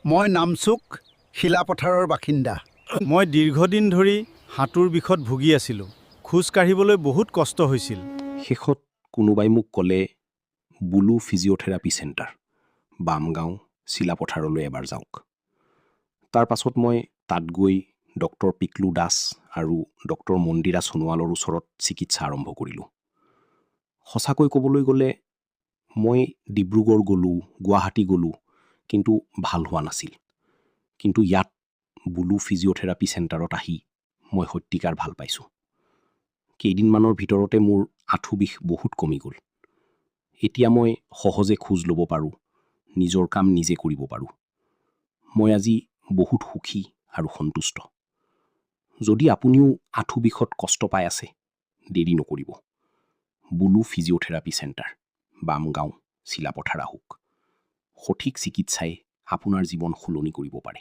মই নামচুক শিলাপথাৰৰ বাসিন্দা। মই দীৰ্ঘদিন ধৰি হাঁটুৰ বিষত ভুগি আছিলোঁ। খোজ কাঢ়িবলৈ বহুত কষ্ট হৈছিল। শেষত কোনোবাই মোক ক'লে বুলু ফিজিঅ'থেৰাপি চেণ্টাৰ, বামগাঁও চিলাপথাৰলৈ এবাৰ যাওক। তাৰ পাছত মই তাত গৈ ডক্টৰ পিকলু দাস আৰু ডক্টৰ মন্দিৰা সোণোৱালৰ ওচৰত চিকিৎসা আৰম্ভ কৰিলোঁ। সঁচাকৈ ক'বলৈ গ'লে মই ডিব্ৰুগড় গ'লোঁ, গুৱাহাটী গ'লোঁ, কিন্তু ভাল হোৱা নাছিল। কিন্তু ইয়াত বুলু ফিজিঅ'থেৰাপি চেণ্টাৰত আহি মই সত্যিকাৰ ভাল পাইছোঁ। কেইদিনমানৰ ভিতৰতে মোৰ আঁঠু বিষ বহুত কমি গ'ল। এতিয়া মই সহজে খোজ ল'ব পাৰোঁ, নিজৰ কাম নিজে কৰিব পাৰোঁ। মই আজি বহুত সুখী আৰু সন্তুষ্ট। যদি আপুনিও আঁঠু বিষত কষ্ট পাই আছে, দেৰি নকৰিব। বুলু ফিজিঅ'থেৰাপি চেণ্টাৰ, বামগাঁও চিলাপথাৰ আহক। সঠিক চিকিৎসাই আপোনাৰ জীৱন সলনি কৰিব পাৰে।